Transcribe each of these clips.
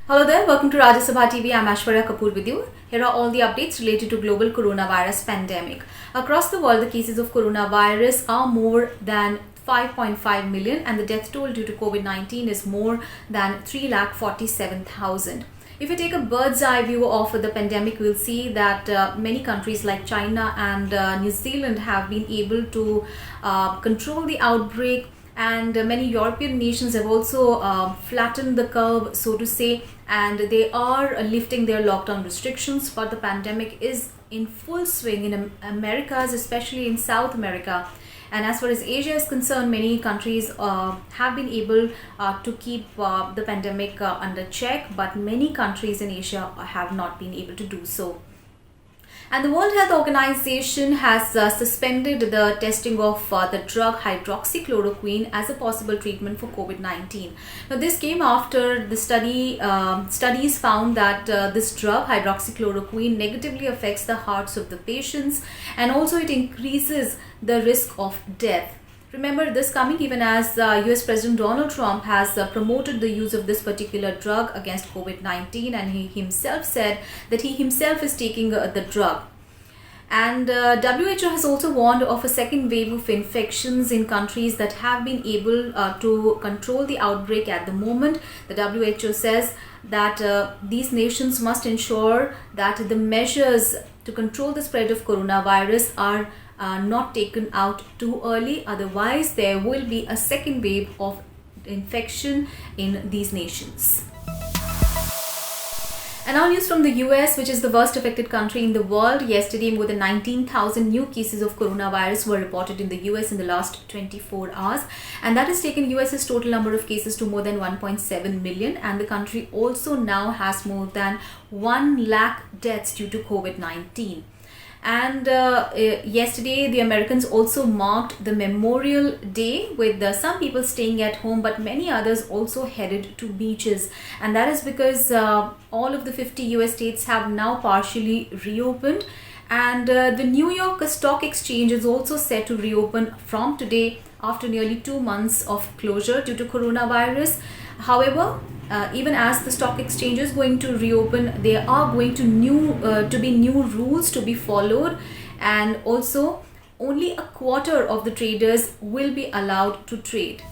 Hello there, welcome to Rajya Sabha TV. I'm Ashwarya Kapoor with you. Here are all the updates related to global coronavirus pandemic. Across the world, the cases of coronavirus are more than 5.5 million and the death toll due to COVID-19 is more than 3,47,000. If you take a bird's eye view of the pandemic, we'll see that many countries like China and New Zealand have been able to control the outbreak, and many European nations have also flattened the curve, so to say, and they are lifting their lockdown restrictions. But the pandemic is in full swing in Americas, especially in South America. And as far as Asia is concerned, many countries have been able to keep the pandemic under check, but many countries in Asia have not been able to do so. And the World Health Organization has suspended the testing of the drug hydroxychloroquine as a possible treatment for COVID-19. Now, this came after the studies found that this drug hydroxychloroquine negatively affects the hearts of the patients, and also it increases the risk of death. Remember this coming even as US President Donald Trump has promoted the use of this particular drug against COVID-19, and he himself said that he himself is taking the drug. And WHO has also warned of a second wave of infections in countries that have been able to control the outbreak at the moment. The WHO says that these nations must ensure that the measures to control the spread of coronavirus are not taken out too early, otherwise there will be a second wave of infection in these nations. And now news from the US, which is the worst affected country in the world. Yesterday, more than 19,000 new cases of coronavirus were reported in the US in the last 24 hours. And that has taken US's total number of cases to more than 1.7 million. And the country also now has more than 1 lakh deaths due to COVID-19. And yesterday, the Americans also marked the Memorial Day with some people staying at home, but many others also headed to beaches. And that is because all of the 50 US states have now partially reopened. And the New York Stock Exchange is also set to reopen from today after nearly 2 months of closure due to coronavirus. However, even as the stock exchange is going to reopen, there are going to be new rules to be followed, and also only a quarter of the traders will be allowed to trade.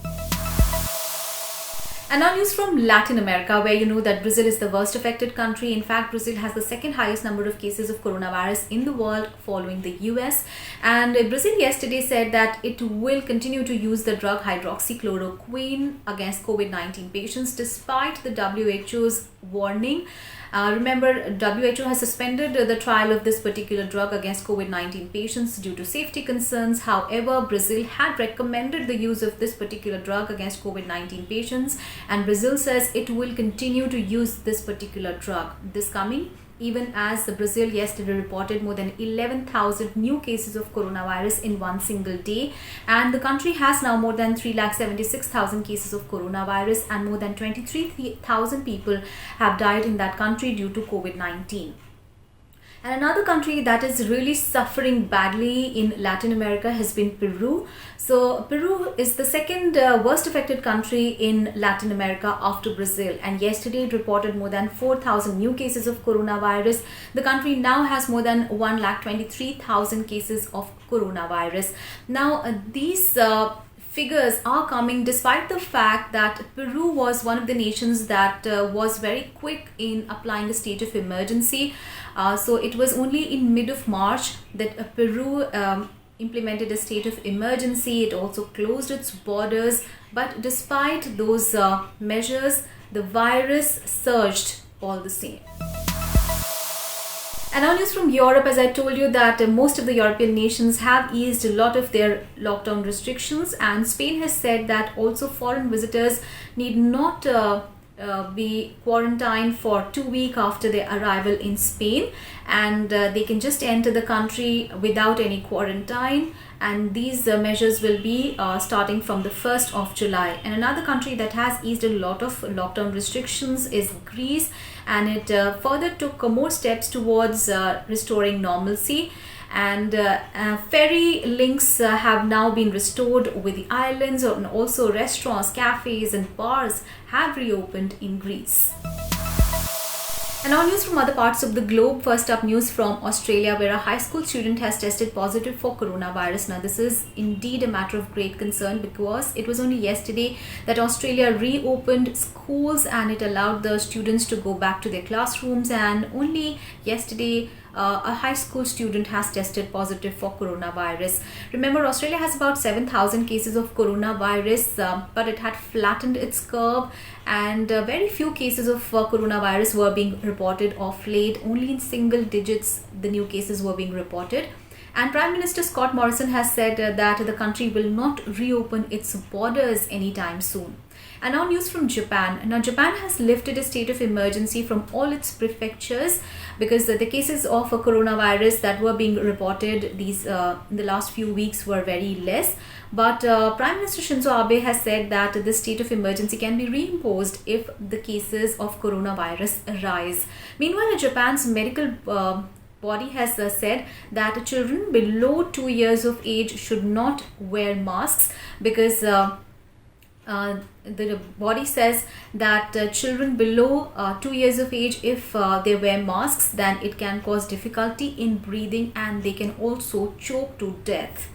And now news from Latin America, where you know that Brazil is the worst affected country. In fact, Brazil has the second highest number of cases of coronavirus in the world, following the US. And Brazil yesterday said that it will continue to use the drug hydroxychloroquine against COVID-19 patients despite the WHO's warning. Remember, WHO has suspended the trial of this particular drug against COVID-19 patients due to safety concerns. However, Brazil had recommended the use of this particular drug against COVID-19 patients, and Brazil says it will continue to use this particular drug. This coming even as Brazil yesterday reported more than 11,000 new cases of coronavirus in one single day, and the country has now more than 3,76,000 cases of coronavirus, and more than 23,000 people have died in that country due to COVID-19. And another country that is really suffering badly in Latin America has been Peru. So Peru is the second worst affected country in Latin America after Brazil. And yesterday it reported more than 4,000 new cases of coronavirus. The country now has more than 1,23,000 cases of coronavirus. Now these figures are coming despite the fact that Peru was one of the nations that was very quick in applying a state of emergency. So it was only in mid of March that Peru implemented a state of emergency. It also closed its borders. But despite those measures, the virus surged all the same. And now news from Europe, as I told you that most of the European nations have eased a lot of their lockdown restrictions, and Spain has said that also foreign visitors need not be quarantined for 2 weeks after their arrival in Spain, and they can just enter the country without any quarantine. And these measures will be starting from the 1st of July. And another country that has eased a lot of lockdown restrictions is Greece, and it further took more steps towards restoring normalcy. And ferry links have now been restored with the islands, and also restaurants, cafes and bars have reopened in Greece. And now news from other parts of the globe. First up, news from Australia, where a high school student has tested positive for coronavirus. Now this is indeed a matter of great concern because it was only yesterday that Australia reopened schools and it allowed the students to go back to their classrooms, and only yesterday a high school student has tested positive for coronavirus. Remember, Australia has about 7,000 cases of coronavirus, but it had flattened its curve, and very few cases of coronavirus were being reported of late. Only in single digits the new cases were being reported. And Prime Minister Scott Morrison has said that the country will not reopen its borders anytime soon. And now news from Japan. Now Japan has lifted a state of emergency from all its prefectures because the cases of coronavirus that were being reported in the last few weeks were very less. But Prime Minister Shinzo Abe has said that this state of emergency can be reimposed if the cases of coronavirus rise. Meanwhile, Japan's medical body has said that children below 2 years of age should not wear masks because the body says that children below 2 years of age, if they wear masks, then it can cause difficulty in breathing and they can also choke to death.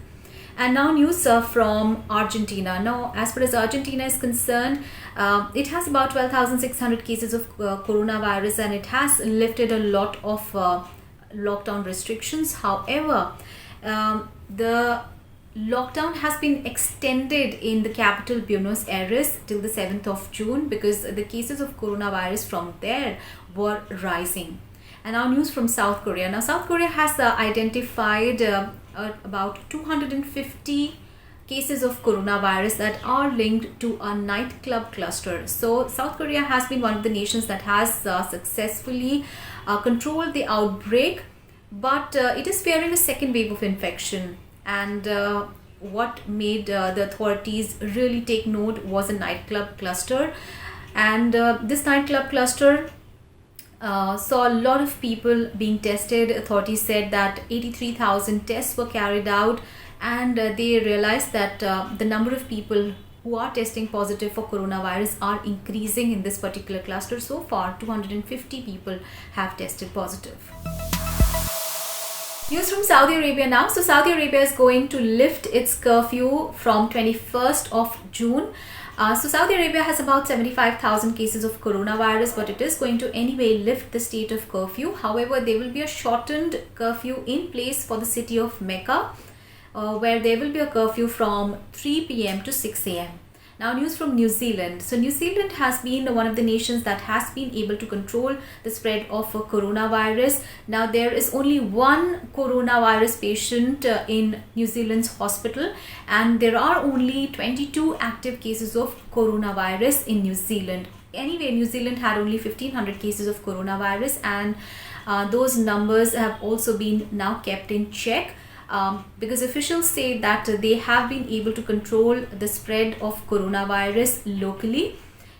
And now news from Argentina. Now, as far as Argentina is concerned, it has about 12,600 cases of coronavirus and it has lifted a lot of lockdown restrictions. However, the lockdown has been extended in the capital Buenos Aires till the 7th of June because the cases of coronavirus from there were rising. And now news from South Korea. Now South Korea has identified about 250 cases of coronavirus that are linked to a nightclub cluster. So South Korea has been one of the nations that has successfully controlled the outbreak, but it is fearing a second wave of infection. And what made the authorities really take note was a nightclub cluster, and this nightclub cluster saw a lot of people being tested. Authorities said that 83,000 tests were carried out, and they realized that the number of people who are testing positive for coronavirus are increasing in this particular cluster. So far, 250 people have tested positive. News from Saudi Arabia now. So Saudi Arabia is going to lift its curfew from 21st of June. So Saudi Arabia has about 75,000 cases of coronavirus, but it is going to anyway lift the state of curfew. However, there will be a shortened curfew in place for the city of Mecca, where there will be a curfew from 3 p.m. to 6 a.m. Now news from New Zealand. So New Zealand has been one of the nations that has been able to control the spread of coronavirus. Now there is only one coronavirus patient in New Zealand's hospital, and there are only 22 active cases of coronavirus in New Zealand. Anyway, New Zealand had only 1,500 cases of coronavirus, and those numbers have also been now kept in check. Because officials say that they have been able to control the spread of coronavirus locally,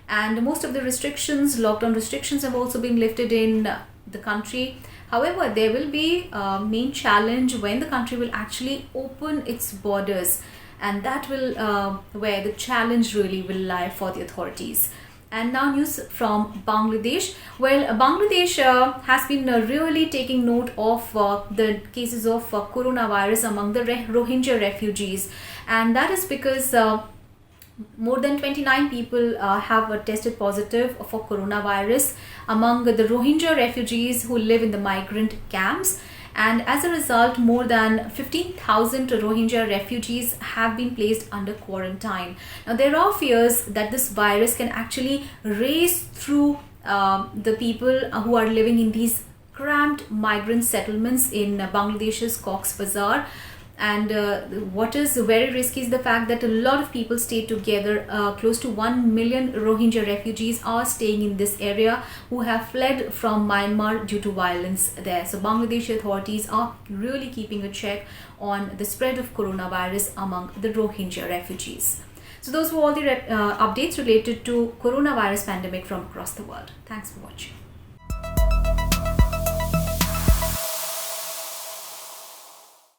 and most of the lockdown restrictions have also been lifted in the country. However, there will be a main challenge when the country will actually open its borders, and that will where the challenge really will lie for the authorities. And now news from Bangladesh. Well, Bangladesh has been really taking note of the cases of coronavirus among the Rohingya refugees, and that is because more than 29 people have tested positive for coronavirus among the Rohingya refugees who live in the migrant camps. And as a result, more than 15,000 Rohingya refugees have been placed under quarantine. Now, there are fears that this virus can actually race through the people who are living in these cramped migrant settlements in Bangladesh's Cox's Bazar. And what is very risky is the fact that a lot of people stay together. Close to 1 million Rohingya refugees are staying in this area who have fled from Myanmar due to violence there. So Bangladeshi authorities are really keeping a check on the spread of coronavirus among the Rohingya refugees. So those were all the updates related to coronavirus pandemic from across the world. Thanks for watching.